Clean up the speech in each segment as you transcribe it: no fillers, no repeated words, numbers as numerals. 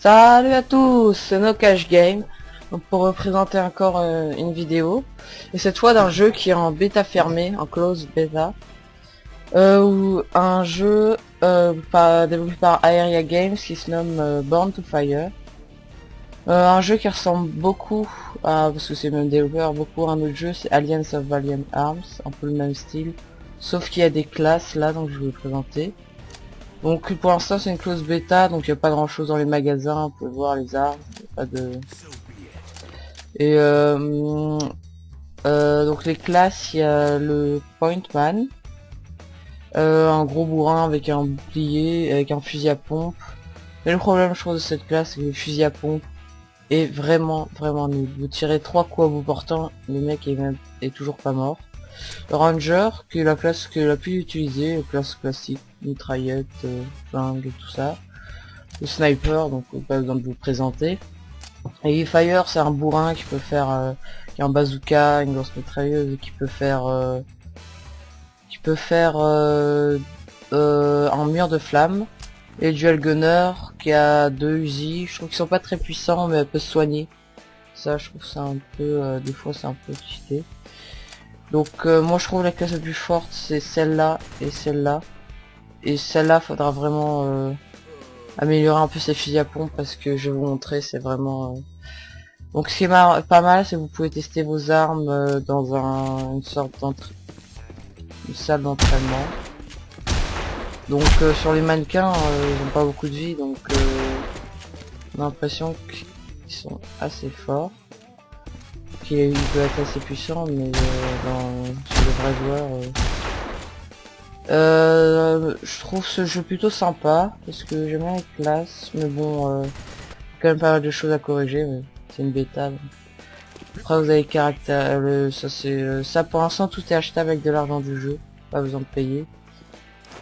Salut à tous, c'est Nocash Game donc pour vous présenter encore une vidéo et cette fois d'un jeu qui est en bêta fermée, en close bêta, ou un jeu développé par Aeria Games qui se nomme Born to Fire. Un jeu qui ressemble beaucoup à, parce que c'est le même développeur, beaucoup à un autre jeu, c'est Alliance of Valiant Arms, un peu le même style, sauf qu'il y a des classes là, donc je vais vous présenter. Donc pour l'instant c'est une close bêta, donc il n'y a pas grand chose dans les magasins, vous pouvez voir les armes, y a pas de... Et donc les classes, il y a le Point Man, un gros bourrin avec un bouclier, avec un fusil à pompe. Mais le problème je trouve de cette classe, c'est que le fusil à pompe est vraiment nul. Vous tirez 3 coups à bout portant, le mec est toujours pas mort. Le Ranger, qui est la classe que la plus utilisée, la classe classique, mitraillette, flingue et tout ça. Le Sniper, donc pas besoin de vous présenter. Et Fire, c'est un bourrin qui peut faire, qui a un bazooka, une grosse mitrailleuse, et qui peut faire, un mur de flammes. Et le Dual Gunner, qui a 2 Uzi, je trouve qu'ils sont pas très puissants, mais elle peut se soigner. Ça, je trouve ça un peu, des fois c'est un peu cheaté. Donc moi je trouve la classe la plus forte c'est celle-là et celle-là. Et celle-là faudra vraiment améliorer un peu ses fusils à pompe parce que je vais vous montrer c'est vraiment... Donc ce qui est pas mal c'est que vous pouvez tester vos armes dans une sorte une salle d'entraînement. Donc sur les mannequins ils ont pas beaucoup de vie donc on a l'impression qu'ils sont assez forts. Qu'il peut être assez puissant mais sur les vrais joueurs... je trouve ce jeu plutôt sympa parce que j'aime bien les classes mais bon quand même pas mal de choses à corriger mais c'est une bêta donc. Après vous avez caractère ça c'est ça pour l'instant tout est achetable avec de l'argent du jeu, pas besoin de payer.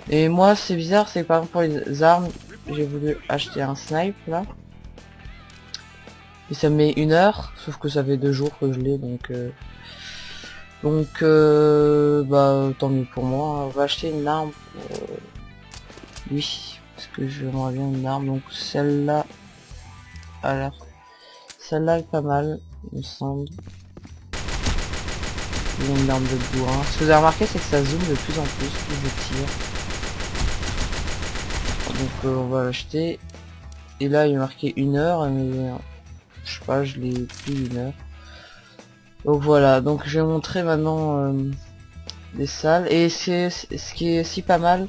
Et moi c'est bizarre, c'est que par exemple pour les armes j'ai voulu acheter un snipe là et ça met 1 heure sauf que ça fait 2 jours que je l'ai donc bah tant mieux pour moi. On va acheter une arme pour, oui, parce que j'aimerais bien une arme, donc celle-là, alors, celle-là est pas mal, il me semble. Une arme de bourrin. Ce que vous avez remarqué, c'est que ça zoome de plus en plus je tire. Donc on va l'acheter. Et là, il est marqué 1 heure, mais je sais pas, je l'ai plus 1 heure. Donc voilà, donc je vais montrer maintenant des salles. Et c'est ce qui est aussi pas mal,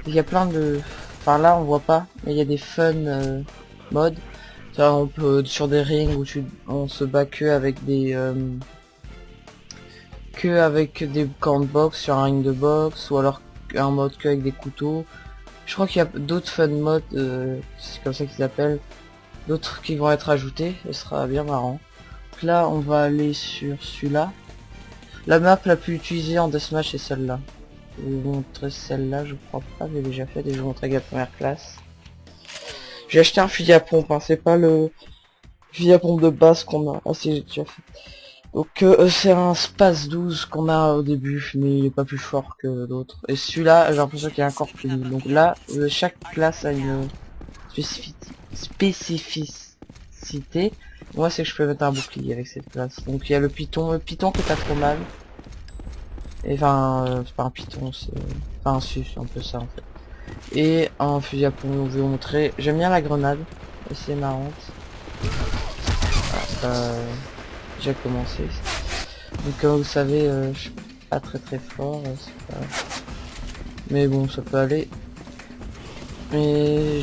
il y a plein de... Enfin là on voit pas, mais il y a des fun modes. Ça, on peut sur des rings où on se bat que avec des camps de boxe sur un ring de boxe, ou alors un mode que avec des couteaux. Je crois qu'il y a d'autres fun modes, c'est comme ça qu'ils appellent, d'autres qui vont être ajoutés, ce sera bien marrant. Donc là on va aller sur celui-là. La map la plus utilisée en deathmatch est celle-là. Je vais vous montrer celle-là, je crois pas, j'ai déjà fait, et je vais vous montrer avec la première classe. J'ai acheté un fusil à pompe, hein, c'est pas le fusil à pompe de base qu'on a. Ah si, j'ai déjà fait. Donc c'est un Space 12 qu'on a au début, mais il est pas plus fort que l'autre. Et celui-là, j'ai l'impression qu'il est encore plus nul. Donc là, chaque classe a une spécificité. Moi, c'est que je peux mettre un bouclier avec cette classe. Donc il y a le python qui est pas trop mal. Et enfin, c'est pas un python, c'est enfin c'est un peu ça en fait. Et un fusil à pompe, je vais vous montrer. J'aime bien la grenade, c'est marrante. Voilà, j'ai commencé. Donc comme vous savez, je suis pas très fort, pas... mais bon ça peut aller. Mais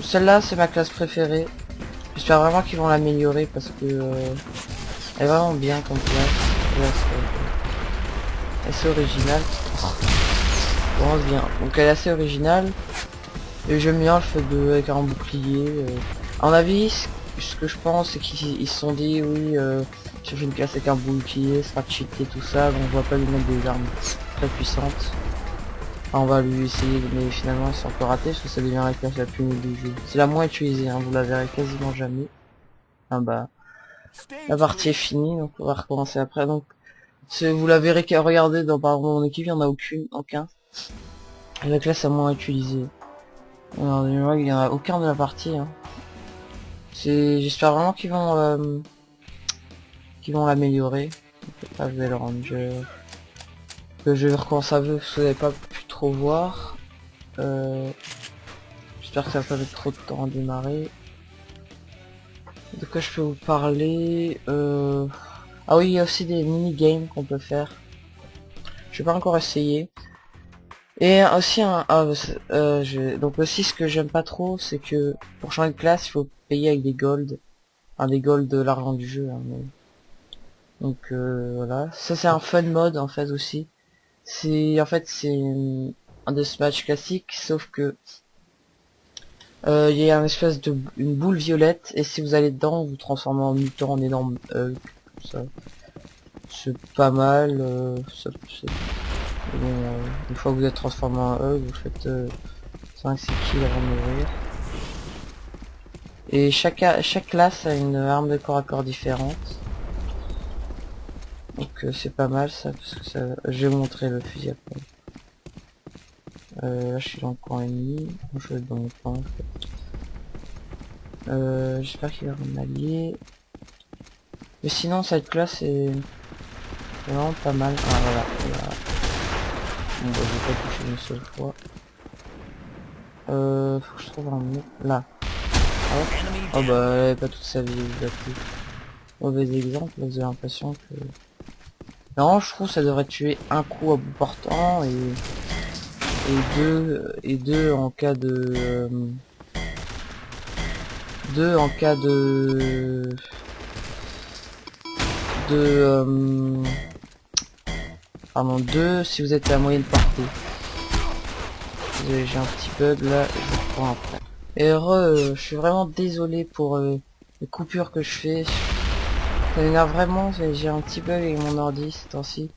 celle-là c'est ma classe préférée. J'espère vraiment qu'ils vont l'améliorer parce que elle est vraiment bien comme classe. Elle est assez originale. Commence bien. Donc elle est assez originale. Et j'aime bien le fait de avec un bouclier. À mon avis, ce que je pense c'est qu'ils se sont dit oui je fais une classe avec un bouclier, sera cheaté tout ça, donc on va pas lui mettre des armes très puissantes. Enfin, on va lui essayer mais finalement c'est encore raté parce que ça devient la classe la plus nulle du jeu. C'est la moins utilisée, hein, vous la verrez quasiment jamais. Ah bah la partie est finie donc on va recommencer après. Donc vous la verrez qu'à regarder dans par exemple mon équipe il y en a aucun. La classe la moins utilisée. Alors, il y en a aucun de la partie hein. J'espère vraiment qu'ils vont l'améliorer. Pavel Ranger. Que je vais recommencer à ver parce que vous n'avez pas pu trop voir. J'espère que ça va pas mettre trop de temps à démarrer. De quoi je peux vous parler Ah oui, il y a aussi des mini-games qu'on peut faire. Je vais pas encore essayer. Et aussi donc aussi ce que j'aime pas trop, c'est que pour changer de classe, il faut payer avec des gold. Enfin des gold de l'argent du jeu. Hein, donc voilà. Ça c'est un fun mode en fait aussi. C'est un deathmatch classique, sauf que il y a une espèce de une boule violette et si vous allez dedans, vous vous transformez en mutant, en énorme Hulk. Ça, c'est pas mal. Bon, une fois que vous êtes transformé en Hulk, vous faites 5-6 kills avant de mourir. Et chaque classe a une arme de corps à corps différente. Donc c'est pas mal ça, parce que ça, je vais montrer le fusil à pompe. Là je suis dans le camp ennemi, je vais être dans le camp en fait. J'espère qu'il va me allier. Mais sinon cette classe est vraiment pas mal. Ah voilà, voilà. Bon bah je vais pas toucher une seule fois. Faut que je trouve un mot. Là. Ah ouais. Oh bah elle avait pas toute sa vie battue. Mauvais exemple, vous avez l'impression que... Non, je trouve que ça devrait tuer un coup à bout portant et deux en cas de... deux en cas de... pardon, deux si vous êtes à moyenne portée. Désolé, j'ai un petit bug là, je reprends après. Et je suis vraiment désolé pour les coupures que je fais. Ça m'énerve vraiment, j'ai un petit bug avec mon ordi ces temps-ci.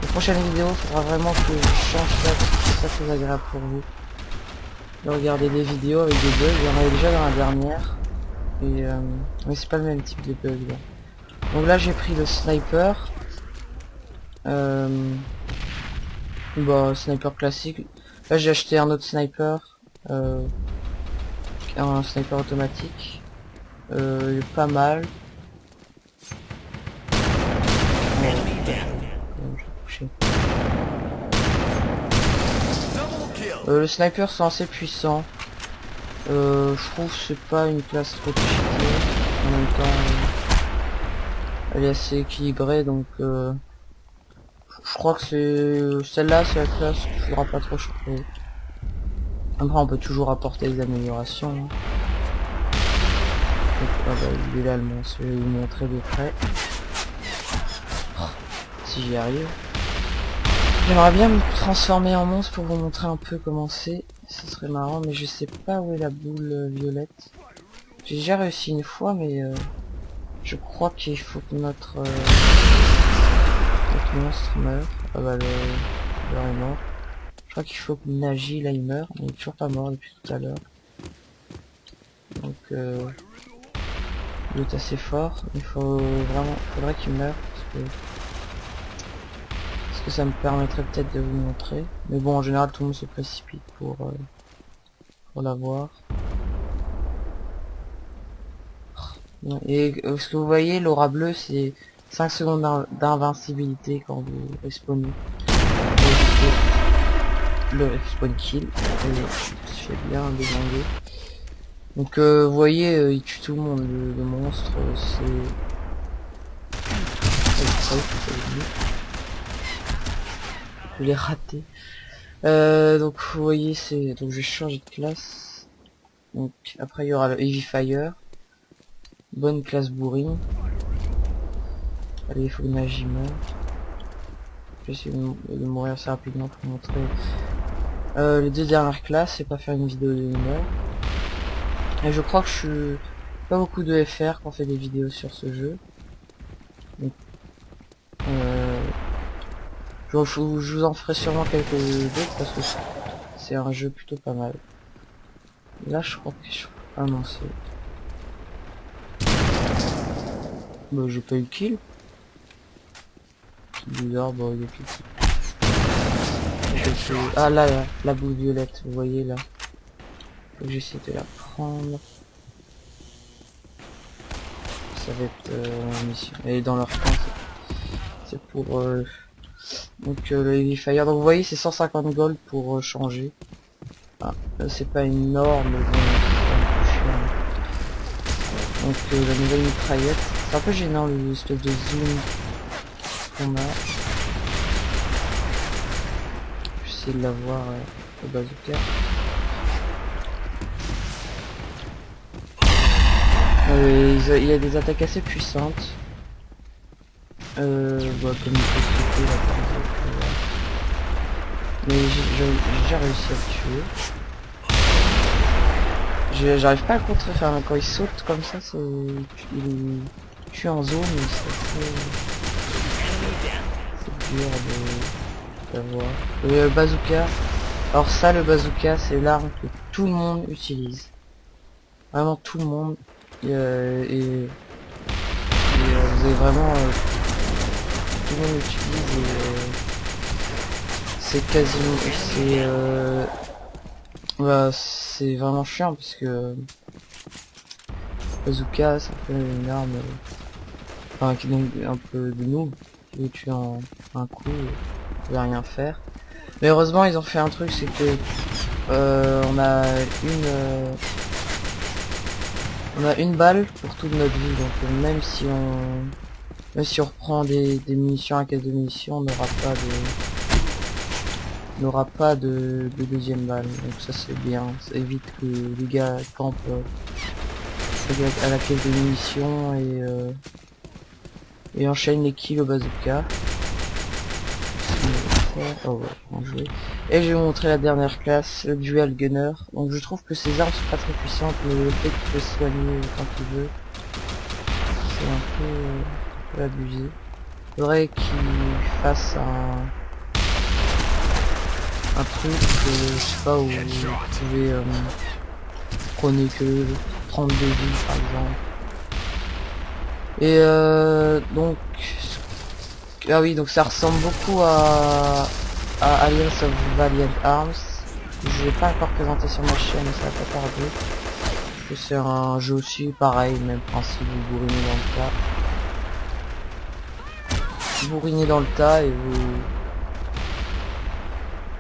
La prochaine vidéo, il faudra vraiment que je change ça parce que c'est pas très agréable pour vous. De regarder des vidéos avec des bugs, il y en avait déjà dans la dernière. Et mais c'est pas le même type de bug là. Donc là j'ai pris le sniper. Bah sniper classique. Là j'ai acheté un autre sniper. Un sniper automatique. Il est pas mal. Le sniper c'est assez puissant. Je trouve que c'est pas une classe trop cheatée. En même temps, elle est assez équilibrée donc je crois que c'est celle-là, c'est la classe qu'il faudra pas trop choper. Après on peut toujours apporter des améliorations. Hein. Donc, ah bah, il est là le monstre, je vais vous montrer de près. Oh, si j'y arrive. J'aimerais bien me transformer en monstre pour vous montrer un peu comment c'est. Ce serait marrant, mais je sais pas où est la boule violette. J'ai déjà réussi une fois, mais je crois qu'il faut que notre monstre meure. Ah bah le est mort. Je crois qu'il faut que Nagi là il meurt. Il est toujours pas mort depuis tout à l'heure. Donc il est assez fort. Il faudrait qu'il meure parce que ça me permettrait peut-être de vous montrer. Mais bon en général tout le monde se précipite pour l'avoir. Et ce que vous voyez, l'aura bleue c'est 5 secondes d'invincibilité quand vous respawnez. Le respawn kill. Je fais bien déglinguer. Donc vous voyez, il tue tout le monde, le monstre, je l'ai raté. Donc vous voyez, donc je vais changer de classe. Donc après il y aura le Heavy Fire. Bonne classe bourrine. Allez, il faut que Nagi meure. Je vais essayer de mourir assez rapidement pour montrer les deux dernières classes et pas faire une vidéo de 1 heure. Et je crois que je suis pas beaucoup de FR quand on fait des vidéos sur ce jeu. Donc, je vous en ferai sûrement quelques autres parce que c'est un jeu plutôt pas mal. Là je crois que je... Ah non c'est... Bah j'ai pas eu le kill. C'est bizarre, bon il y a plus. Ah là, la boule violette, vous voyez là. Faut que j'essaie de la prendre. ça va être mission. Et dans leur camp, c'est pour donc le Heavy Fire. Donc vous voyez, c'est 150 gold pour changer. Ah, c'est pas énorme, mais bon, c'est un peu chiant. Donc la nouvelle mitraillette, c'est un peu gênant l'espèce de zoom qu'on a. J'essaie de l'avoir au bazooka. Il y a des attaques assez puissantes. Comme il peut sauter là par exemple. Mais j'ai déjà réussi à le tuer. J'arrive pas à le contrer, enfin, quand il saute comme ça, il tue en zone, mais c'est dur d'avoir. Le bazooka, alors ça, le bazooka, c'est l'arme que tout le monde utilise. Vraiment tout le monde. Vous avez vraiment tout le monde utilise. C'est quasiment, c'est vraiment chiant parce que bazooka, ça fait une arme, enfin qui donc un peu de noob, qui vous tue en un coup, vous pouvez rien faire. Mais heureusement ils ont fait un truc, c'est que on a une balle pour toute notre vie, donc même si on reprend des munitions à caisse de munitions, on n'aura pas de deuxième balle. Donc ça c'est bien, ça évite que les gars campent à la caisse de munitions et enchaînent les kills au bazooka. Oh ouais, bien joué. Et je vais vous montrer la dernière classe, le dual gunner. Donc je trouve que ces armes sont pas très puissantes, mais le fait qu'il peut se soigner quand il veut, c'est un peu abusé. Il faudrait qu'il fasse un truc, je sais pas, où vous pouvez prenez que 32 vies par exemple. Et donc ah oui, donc ça ressemble beaucoup à Alliance of Valiant Arms. Je l'ai pas encore présenté sur ma chaîne, ça va pas tarder. Parce que c'est un jeu aussi pareil, même principe, vous bourrinez dans le tas. Vous bourrinez dans le tas et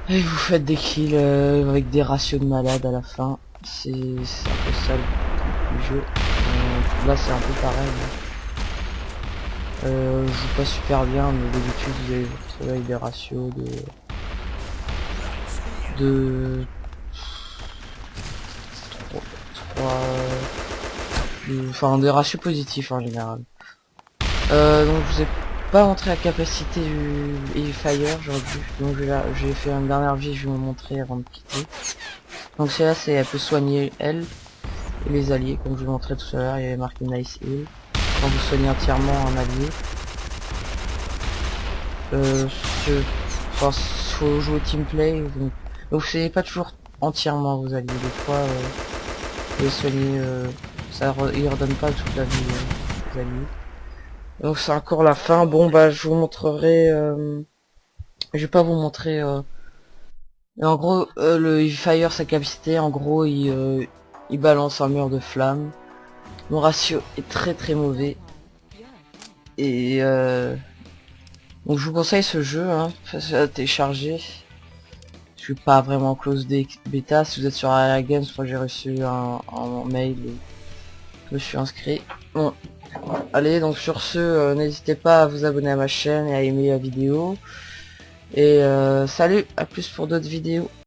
vous faites des kills avec des ratios de malade à la fin. C'est un peu ça le jeu. Là c'est un peu pareil. Je joue pas super bien, mais d'habitude vous allez vous retrouver avec des ratios enfin des ratios positifs en général. Donc je vous ai pas montré la capacité du Heavy Fire, j'aurais dû. Donc j'ai fait une dernière vie, je vais vous montrer avant de quitter. Donc celle-là, c'est elle peut soigner elle et les alliés, comme je vous montrais tout à l'heure, il y avait marqué Nice Heal. Quand vous soignez entièrement un allié. Enfin, faut jouer team play, donc vous soignez pas toujours entièrement vos alliés. Des fois, vous les soignez, il redonne pas toute la vie aux alliés. Donc c'est encore la fin. Bon bah je vous montrerai. Je vais pas vous montrer. Mais en gros, le Heavy Fire, sa capacité, en gros, il balance un mur de flammes. Mon ratio est très mauvais. Et donc je vous conseille ce jeu, hein, à télécharger. Je suis pas vraiment close bêta. Si vous êtes sur Area Games, je crois que j'ai reçu un mail et je me suis inscrit. Bon, allez, donc sur ce, n'hésitez pas à vous abonner à ma chaîne et à aimer la vidéo. Et salut, à plus pour d'autres vidéos.